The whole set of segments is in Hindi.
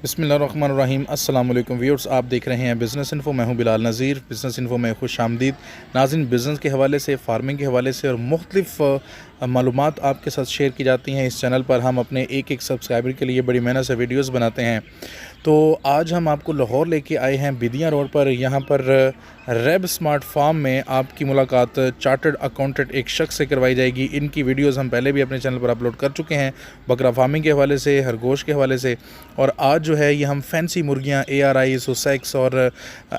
बिस्मिल्लाहिर्रहमानिर्रहीम। अस्सलाम वालेकुम व्यूअर्स, आप देख रहे हैं बिज़नेस इन्फो। मैं हूं बिलाल नज़ीर। बिज़नेस इन्फो में खुश आमदीद। नाज़रीन, बिज़नेस के हवाले से, फार्मिंग के हवाले से और मुख्तलिफ़ मालूमात आपके साथ शेयर की जाती हैं। इस चैनल पर हम अपने एक एक सब्सक्राइबर के लिए बड़ी मेहनत से वीडियोस बनाते हैं। तो आज हम आपको लाहौर लेके आए हैं, बिदियाँ रोड पर। यहाँ पर रैब स्मार्ट फार्म में आपकी मुलाकात चार्टर्ड अकाउंटेंट एक शख्स से करवाई जाएगी। इनकी वीडियोस हम पहले भी अपने चैनल पर अपलोड कर चुके हैं, बकरा फार्मिंग के हवाले से, खरगोश के हवाले से। और आज जो है ये हम फैंसी मुर्गियाँ, ARI, सुसेक्स और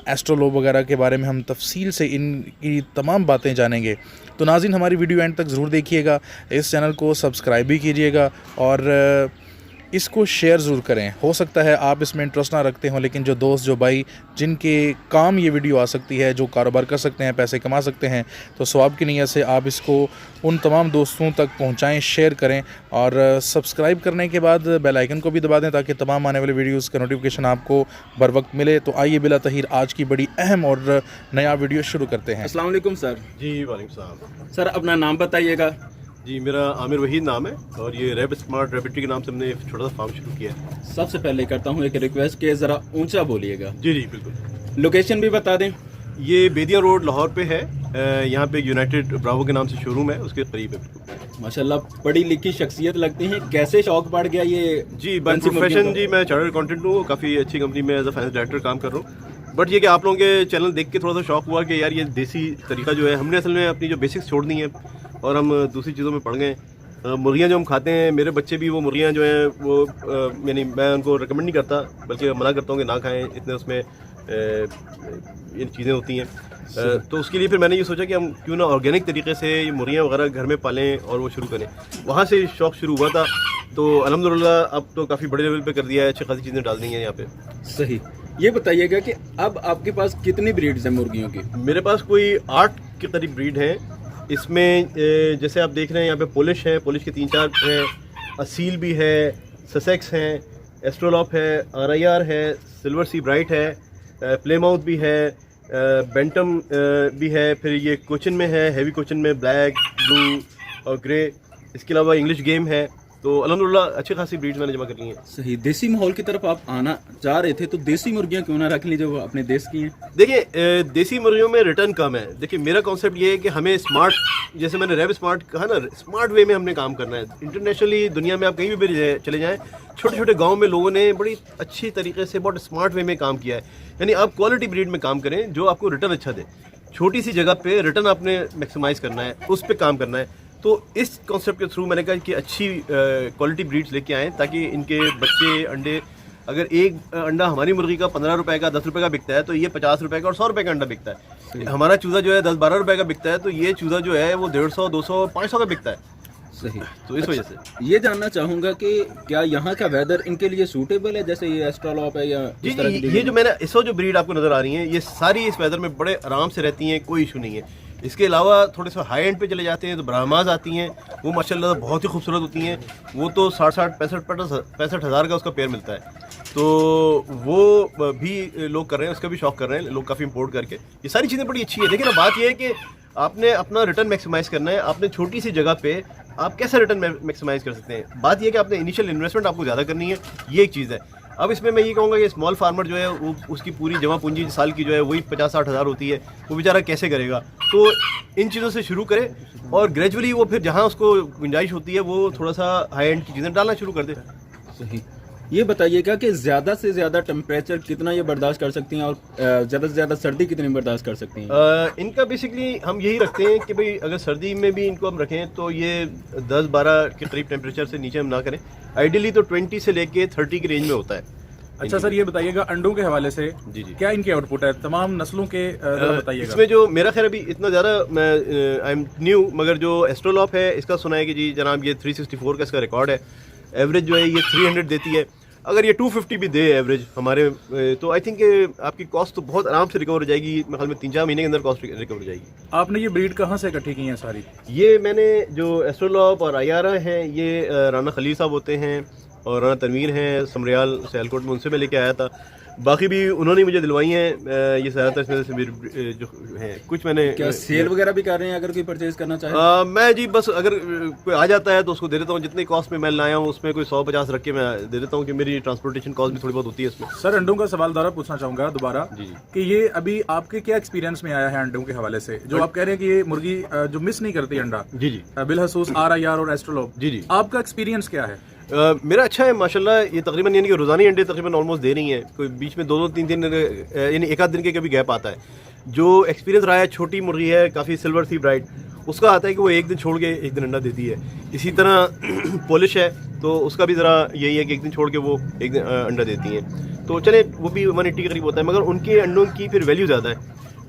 एस्ट्रोलोब वगैरह के बारे में हम तफसील से इनकी तमाम बातें जानेंगे। तो नाज़रीन, हमारी वीडियो एंड तक ज़रूर देखिएगा। इस चैनल को सब्सक्राइब भी कीजिएगा और इसको शेयर ज़रूर करें। हो सकता है आप इसमें इंटरेस्ट ना रखते हों, लेकिन जो दोस्त, जो भाई जिनके काम ये वीडियो आ सकती है, जो कारोबार कर सकते हैं, पैसे कमा सकते हैं, तो सवाब की नीयत से आप इसको उन तमाम दोस्तों तक पहुंचाएं, शेयर करें और सब्सक्राइब करने के बाद बेल आइकन को भी दबा दें ताकि तमाम आने वाले वीडियोस का नोटिफिकेशन आपको बर वक्त मिले। तो आइए बिला तहीर आज की बड़ी अहम और नया वीडियो शुरू करते हैं। अस्सलाम वालेकुम सर। जी वालेकुम सलाम। सर, अपना नाम बताइएगा। जी, मेरा आमिर वहीद नाम है और ये रैब स्मार्ट रैबिट्री के नाम से हमने एक छोटा सा फार्म शुरू किया है। सबसे पहले करता हूँ एक रिक्वेस्ट कि ज़रा ऊंचा बोलिएगा। जी जी बिल्कुल। लोकेशन भी बता दें। ये बेदिया रोड लाहौर पे है। यहाँ पे यूनाइटेड ब्रावो के नाम से शोरूम है, उसके करीब है बिल्कुल। माशाल्लाह, पढ़ी लिखी शख्सियत लगती हैं। कैसे शौक बढ़ गया ये? जी, बाय प्रोफेशन जी मैं चार्टर्ड अकाउंटेंट हूँ, काफ़ी अच्छी कंपनी में एज अ फाइनेंस डायरेक्टर काम कर रहा हूँ। बट ये कि आप लोगों के चैनल देख के थोड़ा सा शौक हुआ कि यार ये देसी तरीका जो है, हमने असल में अपनी जो बेसिक्स छोड़ दी हैं और हम दूसरी चीज़ों में पड़ गए। मुर्गियाँ जो हम खाते हैं, मेरे बच्चे भी वो मुर्गियाँ जो हैं वो यानी मैं उनको रिकमेंड नहीं करता, बल्कि मना करता हूँ कि ना खाएं, इतने उसमें ये चीज़ें होती हैं। तो उसके लिए फिर मैंने ये सोचा कि हम क्यों ना ऑर्गेनिक तरीके से ये मुर्गियाँ वगैरह घर में पालें और वो शुरू करें। वहाँ से शौक़ शुरू हुआ था। तो अल्हम्दुलिल्लाह अब तो काफ़ी बड़े लेवल पे कर दिया है, अच्छी खासी चीज़ें डाल दी हैं यहाँ पे। सही। ये बताइएगा कि अब आपके पास कितनी ब्रीड्स हैं मुर्गियों की? मेरे पास कोई 8 के करीब ब्रीड हैं। इसमें जैसे आप देख रहे हैं यहाँ पे पोलिश है, पोलिश के 3-4 हैं, असील भी है, ससेक्स हैं, एस्ट्रोलॉप है, RIR है, सिल्वर सी ब्राइट है, प्लेमाउथ भी है, बेंटम भी है, फिर ये कोचिन में है, हैवी कोचिन में ब्लैक, ब्लू और ग्रे। इसके अलावा इंग्लिश गेम है। तो अल्हम्दुलिल्लाह अच्छी खासी ब्रीड्स मैंने जमा कर ली हैं। सही। देसी माहौल की तरफ आप आना चाह रहे थे, तो देसी मुर्गियाँ क्यों ना रख लीजिए, वो अपने देश की हैं। देखिए, देसी मुर्गियों में रिटर्न कम है। देखिए, मेरा कॉन्सेप्ट ये है कि हमें स्मार्ट, जैसे मैंने रैब स्मार्ट कहा ना, स्मार्ट वे में हमने काम करना है। इंटरनेशनली दुनिया में आप कहीं भी चले जाएं, छोटे छोटे गाँव में लोगों ने बड़ी अच्छी तरीके से बहुत स्मार्ट वे में काम किया है। यानी आप क्वालिटी ब्रीड में काम करें जो आपको रिटर्न अच्छा दे। छोटी सी जगह पे रिटर्न आपने मैक्सिमाइज करना है, उस पर काम करना है। तो इस कॉन्सेप्ट के थ्रू मैंने कहा कि अच्छी क्वालिटी ब्रीड्स लेके आएँ ताकि इनके बच्चे, अंडे, अगर एक अंडा हमारी मुर्गी का 15 रुपए का, 10 रुपए का बिकता है, तो ये 50 रुपए का और 100 रुपए का अंडा बिकता है। हमारा चूज़ा जो है 10-12 रुपए का बिकता है, तो ये चूज़ा जो है वो 150, 200, 500 का बिकता है। सही। तो इस वजह से ये जानना चाहूँगा कि क्या यहाँ का वेदर इनके लिए सूटेबल है, जैसे ये एस्ट्रोलॉप है या जी इस तरह जी, की? ये जो मैंने इस वक्त जो ब्रीड आपको नज़र आ रही हैं, ये सारी इस वेदर में बड़े आराम से रहती हैं, कोई इशू नहीं है। इसके अलावा थोड़े से हाई एंड पे चले जाते हैं तो ब्राह्माज आती हैं, वो माशाल्लाह बहुत ही खूबसूरत होती हैं। वो तो 60-65 हज़ार का उसका पेयर मिलता है। तो वो भी लोग कर रहे हैं, उसका भी शौक कर रहे हैं लोग, काफ़ी इंपोर्ट करके। ये सारी चीज़ें बड़ी अच्छी है। देखिए ना, बात यह है कि आपने अपना रिटर्न मैक्सिमाइज़ करना है। आपने छोटी सी जगह पे आप कैसे रिटर्न मैक्सिमाइज़ कर सकते हैं। बात यह है कि आपने इनिशियल इन्वेस्टमेंट आपको ज़्यादा करनी है, ये एक चीज़ है। अब इसमें मैं ये कहूँगा कि स्मॉल फार्मर जो है वो उसकी पूरी जमा पूंजी साल की जो है वही 50-60 हज़ार होती है, वो बेचारा कैसे करेगा। तो इन चीज़ों से शुरू करें और ग्रेजुअली वो फिर जहाँ उसको गुंजाइश होती है वो थोड़ा सा हाई एंड की चीज़ें डालना शुरू कर दे। सही। ये बताइएगा कि ज़्यादा से ज़्यादा टेम्परेचर कितना ये बर्दाश्त कर सकती हैं और ज़्यादा से ज़्यादा सर्दी कितनी बर्दाश्त कर सकती हैं? इनका बेसिकली हम यही रखते हैं कि भाई अगर सर्दी में भी इनको हम रखें तो ये 10-12 के करीब टेम्परेचर से नीचे हम ना करें। आइडियली तो 20 से लेके 30 की रेंज में होता है। अच्छा सर, ये बताइएगा अंडों के हवाले से जी जी क्या इनकी आउटपुट है तमाम नस्लों के, बताइएगा। इसमें जो मेरा खैर अभी इतना ज़्यादा मैं आई एम न्यू, मगर जो एस्ट्रोलॉप है इसका सुना है कि जी जनाब ये 364 का इसका रिकॉर्ड है। एवरेज जो है ये 300 देती है। अगर ये 250 भी दे एवरेज हमारे, तो आई थिंक आपकी कॉस्ट तो बहुत आराम से रिकवर हो जाएगी। मेरे ख्याल में 3-4 महीने के अंदर कॉस्ट रिकवर हो जाएगी। आपने ये ब्रीड कहाँ से इकट्ठी की हैं सारी? ये मैंने जो एस्ट्रोलॉप और IRI हैं, ये राना खलील साहब होते हैं और राना तनवीर हैं समरियाल सियालकोट में, उनसे मैं लेके आया था। बाकी भी उन्होंने मुझे दिलवाई हैं। ये ज़्यादातर इसमें से मेरी जो हैं कुछ मैंने क्या सेल वगैरह भी कर रहे हैं अगर कोई परचेज करना चाहे? मैं जी बस अगर कोई आ जाता है तो उसको दे देता हूँ। जितनी कॉस्ट में मैं लाया हूँ उसमें कोई 100-50 रख के मैं दे देता हूँ कि मेरी ट्रांसपोर्टेशन कॉस्ट भी थोड़ी बहुत होती है इसमें। सर अंडों का सवाल दोबारा पूछना चाहूँगा दोबारा जी। कि ये अभी आपके क्या एक्सपीरियंस में आया है अंडों के हवाले से, जो आप कह रहे हैं कि ये मुर्गी जो मिस नहीं करती अंडा, जी जी बिलखसूस RIR और एस्ट्रोलॉब, जी जी। आपका एक्सपीरियंस क्या है? मेरा अच्छा है माशाल्लाह। ये तकरीबन यानी कि रोज़ाना ही अंडे तकरीबन ऑलमोस्ट दे रही हैं। कोई बीच में 2-3 दिन यानी एक आध दिन के कभी गैप आता है। जो एक्सपीरियंस रहा है, छोटी मुर्गी है काफ़ी सिल्वर सी ब्राइट, उसका आता है कि वो एक दिन छोड़ के एक दिन अंडा देती है। इसी तरह पॉलिश है तो उसका भी ज़रा यही है कि एक दिन छोड़ के वो एक दिन अंडा देती हैं। तो चले वो भी 180 के करीब होता है, मगर उनके अंडों की फिर वैल्यू ज़्यादा है।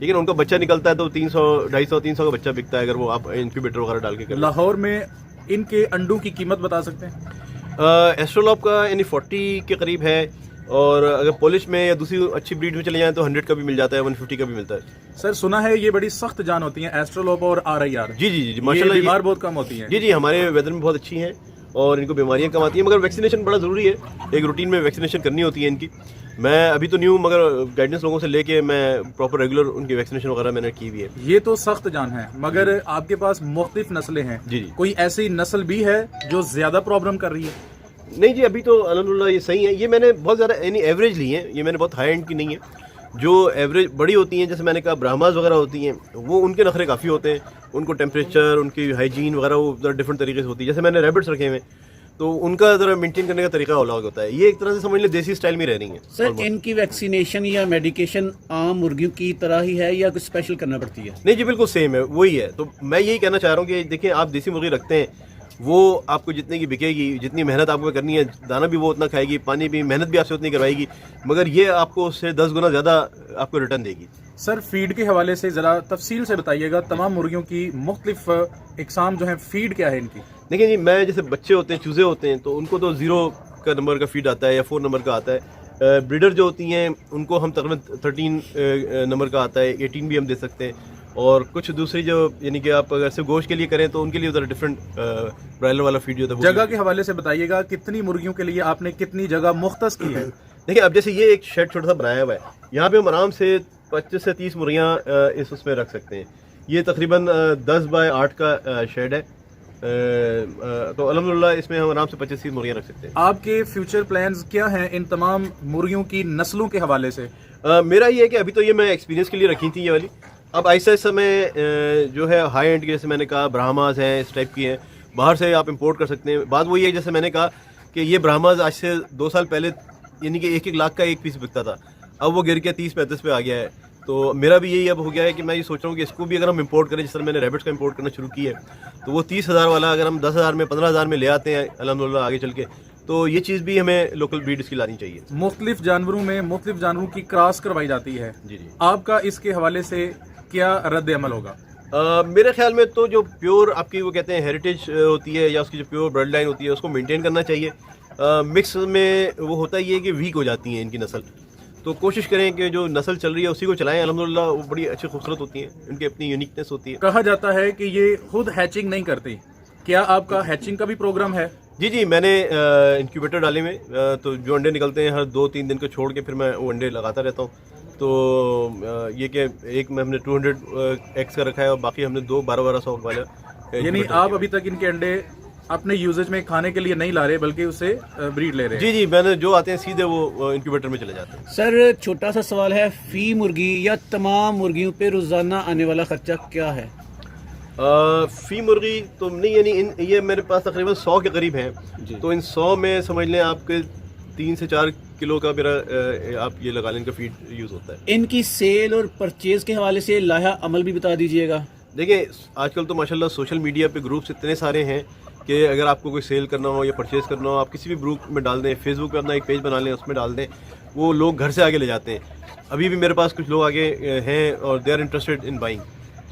लेकिन उनका बच्चा निकलता है तो 300-250-300 का बच्चा बिकता है अगर वो आप इंक्यूबेटर वगैरह डाल के करें। लाहौर में इनके अंडों की कीमत बता सकते हैं? एस्ट्रोलॉब का यानी 40 के करीब है, और अगर पॉलिश में या दूसरी अच्छी ब्रीड में चले जाएं तो 100 का भी मिल जाता है, 150 का भी मिलता है। सर सुना है ये बड़ी सख्त जान होती है एस्ट्रोलॉब और RIR। जी जी जी माशाल्लाह, माशाल्लाह बीमार बहुत कम होती हैं। जी जी हमारे वेदर में बहुत अच्छी हैं और इनको बीमारियां कम आती हैं, मगर वैक्सीनेशन बड़ा ज़रूरी है। एक रूटीन में वैक्सीनेशन करनी होती है इनकी। मैं अभी तो न्यू मगर गाइडेंस लोगों से लेके मैं प्रॉपर रेगुलर उनकी वैक्सीनेशन वगैरह मैंने की हुई है। ये तो सख्त जान है, मगर आपके पास मुख्तलिफ नस्लें हैं। जी जी। कोई ऐसी नस्ल भी है जो ज्यादा प्रॉब्लम कर रही है? नहीं जी अभी तो अल्हम्दुलिल्लाह ये सही है। ये मैंने बहुत ज़्यादा यानी एवरेज ली है, ये मैंने बहुत हाई एंड की नहीं है। जो एवरेज बड़ी होती हैं जैसे मैंने कहा ब्राह्मास वगैरह होती हैं, वो उनके नखरे काफ़ी होते हैं। उनको टेम्परेचर, उनकी हाइजीन वगैरह वो ज़रा डिफरेंट तरीके से होती है। जैसे मैंने रैबिट्स रखे हुए तो उनका ज़रा मेंटेन करने का तरीका अलग होता है। ये एक तरह से समझ ले देसी स्टाइल में रह रही है। सर इनकी वैक्सीनेशन या मेडिकेशन आम मुर्गियों की तरह ही है या कुछ स्पेशल करना पड़ती है? नहीं जी बिल्कुल सेम है, वही है। तो मैं यही कहना चाह रहा हूँ कि देखिए आप देसी मुर्गी रखते हैं, वो आपको जितने की बिकेगी, जितनी मेहनत आपको करनी है, दाना भी वो उतना खाएगी, पानी भी, मेहनत भी आपसे उतनी करवाएगी, मगर ये आपको उससे 10 गुना ज़्यादा आपको रिटर्न देगी। सर फीड के हवाले से ज़रा तफसील से बताइएगा, तमाम मुर्गियों की मुख्तलिफ इकसाम जो है, फीड क्या है इनकी? देखिए जी मैं जैसे बच्चे होते हैं, चूज़े होते हैं, तो उनको तो 0 का नंबर का फीड आता है या 4 नंबर का आता है। ब्रीडर जो होती हैं उनको हम तकरीबन 13 नंबर का आता है, 18 भी हम दे सकते हैं। और कुछ दूसरी जो यानी कि आप अगर सिर्फ गोश्त के लिए करें तो उनके लिए ज़रा डिफरेंट ब्रायलर वाला फीड जो होता है। जगह के हवाले से बताइएगा, कितनी मुर्गियों के लिए आपने कितनी जगह मुख्तस की है? देखिए अब जैसे ये एक शेड छोटा सा बनाया हुआ है, यहाँ पे हम आराम से 25 से 30 मुर्गियाँ इस उसमें रख सकते हैं। ये तकरीबन 10 बाय 8 का शेड है। तो अल्हम्दुलिल्लाह इसमें हम आराम से 25-30 मुर्गियाँ रख सकते हैं। आपके फ्यूचर प्लान्स क्या हैं इन तमाम मुर्गियों की नस्लों के हवाले से? मेरा ये है कि अभी तो ये मैं एक्सपीरियंस के लिए रखी थी ये वाली। अब ऐसा इस समय जो है हाई एंड के, जैसे मैंने कहा ब्राह्मास हैं, इस टाइप की हैं, बाहर से आप इंपोर्ट कर सकते हैं। बात वही है जैसे मैंने कहा कि ये ब्राह्मास आज से 2 साल पहले यानी कि 1-1 लाख का एक पीस बिकता था, अब वो गिर के 30-35 पे आ गया है। तो मेरा भी यही अब हो गया है कि मैं ये सोच रहा हूँ कि इसको भी अगर हम इंपोर्ट करें, जिस तरह मैंने रैबिट्स का इंपोर्ट करना शुरू किया है, तो वो 30,000 वाला अगर हम 10,000 में 15,000 में ले आते हैं अल्हम्दुलिल्लाह आगे चल के, तो ये चीज़ भी हमें लोकल ब्रीड इसकी लानी चाहिए। मुख्तलिफ जानवरों में मुख्तलिफ जानवरों की क्रॉस करवाई जाती है, जी जी। आपका इसके हवाले से क्या रद्द अमल होगा? मेरे ख्याल में तो जो प्योर आपकी वो कहते हैं हेरिटेज होती है या उसकी जो प्योर ब्लड लाइन होती है उसको मेंटेन करना चाहिए। मिक्स में वो होता ही है कि वीक हो जाती है इनकी नस्ल, तो कोशिश करें कि जो नस्ल चल रही है उसी को चलाएं। अल्हम्दुलिल्लाह वो बड़ी अच्छी खूबसूरत होती हैं, उनकी अपनी यूनिकनेस होती है। कहा जाता है कि ये खुद हैचिंग नहीं करती, क्या आपका हैचिंग का भी प्रोग्राम है? जी जी मैंने इंक्यूबेटर डाले में तो जो अंडे निकलते हैं हर 2-3 दिन को छोड़ के फिर मैं वो अंडे लगाता रहता हूँ। तो ये कि एक में हमने 200 एग्स का रखा है और बाकी हमने 1200 वाला। यानी आप अभी तक इनके अंडे अपने यूजेज में खाने के लिए नहीं ला रहे बल्कि उससे ब्रीड ले रहे हैं? जी जी मैंने जो आते हैं सीधे वो इंक्यूबेटर में चले जाते हैं। सर छोटा सा सवाल है, फी मुर्गी या तमाम मुर्गियों पे रोजाना आने वाला खर्चा क्या है? फी मुर्गी तो नहीं, यानी ये मेरे पास तकरीबन 100 के करीब हैं, तो इन 100 में समझ लें आपके 3 से 4 किलो का मेरा आप ये लगा लें, इनका फीड यूज़ होता है। इनकी सेल और परचेज के हवाले से लाहा अमल भी बता दीजिएगा। देखिए आजकल तो माशाल्लाह सोशल मीडिया पे ग्रुप्स इतने सारे हैं कि अगर आपको कोई सेल करना हो या परचेज़ करना हो, आप किसी भी ग्रुप में डाल दें, फेसबुक पे अपना एक पेज बना लें, उसमें डाल दें, वो लोग घर से आगे ले जाते हैं। अभी भी मेरे पास कुछ लोग आगे हैं और they are interested in buying,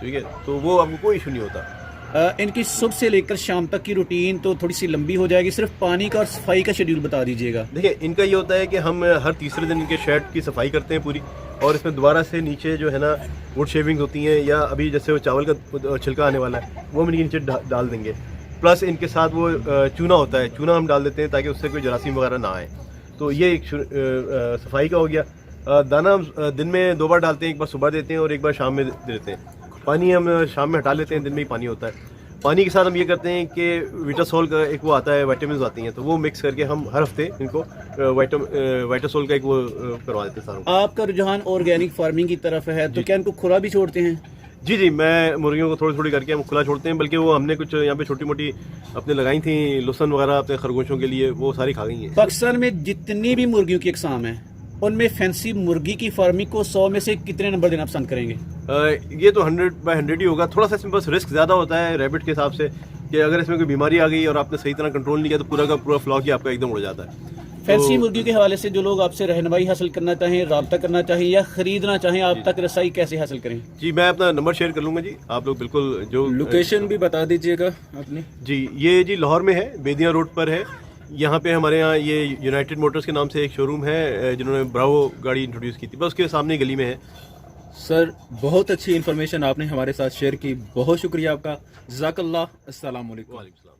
ठीक है, तो वो आपको कोई इशू नहीं होता। इनकी सुबह से लेकर शाम तक की रूटीन तो थोड़ी सी लंबी हो जाएगी, सिर्फ पानी का और सफाई का शेड्यूल बता दीजिएगा। देखिए इनका ये होता है कि हम हर तीसरे दिन इनके शेड की सफाई करते हैं पूरी, और इसमें दोबारा से नीचे जो है ना वुड शेविंग्स होती हैं, या अभी जैसे वो चावल का छिलका आने वाला है वो हम इनके नीचे डाल देंगे। प्लस इनके साथ वो चूना होता है, चूना हम डाल देते हैं ताकि उससे कोई जरासीम वगैरह ना आए। तो ये एक सफाई का हो गया। दाना हम दिन में 2 बार डालते हैं, एक बार सुबह देते हैं और एक बार शाम में देते हैं। पानी हम शाम में हटा लेते हैं, दिन में ही पानी होता है। पानी के साथ हम ये करते हैं कि विटासोल का एक वो आता है, विटामिन आती हैं, तो वो मिक्स करके हम हर हफ्ते इनको विटासोल का एक वो करवा देते हैं सारों। आपका रुझान ऑर्गेनिक फार्मिंग की तरफ है, तो क्या इनको खुला भी छोड़ते हैं? जी जी, मैं मुर्गियों को थोड़ी थोड़ी करके हम खुला छोड़ते हैं, बल्कि वो हमने कुछ यहाँ पे छोटी मोटी अपने लगाई थी लहसुन वगैरह अपने खरगोशों के लिए, वो सारी खा गई हैं। पाकिस्तान में जितनी भी मुर्गियों की अकसाम है, उनमें फैंसी मुर्गी की फार्मिंग को 100 में से कितने नंबर देना पसंद करेंगे? ये तो 100/100 ही होगा। थोड़ा सा इसमें बस रिस्क ज़्यादा होता है रैबिट के हिसाब से, कि अगर इसमें कोई बीमारी आ गई और आपने सही तरह कंट्रोल नहीं किया तो पूरा का पूरा फ्लॉक ही आपका एकदम उड़ जाता है। फैंसी मुर्गियों के हवाले से जो लोग आपसे रहनुमाई हासिल करना चाहें, राब्ता करना चाहें या खरीदना चाहें, आप तक रसाई कैसे हासिल करें? जी, मैं अपना नंबर शेयर कर लूँगा जी, आप लोग बिल्कुल जो लोकेशन भी बता दीजिएगा अपनी। जी, ये जी लाहौर में है, बेदिया रोड पर है। यहाँ पे हमारे यहाँ ये यूनाइटेड मोटर्स के नाम से एक शोरूम है, जिन्होंने ब्रावो गाड़ी इंट्रोड्यूस की थी, बस उसके सामने गली में है। सर, बहुत अच्छी इन्फॉर्मेशन आपने हमारे साथ शेयर की, बहुत शुक्रिया आपका। जज़ाकल्लाह। अस्सलाम वालेकुम। वालेकुम सलाम।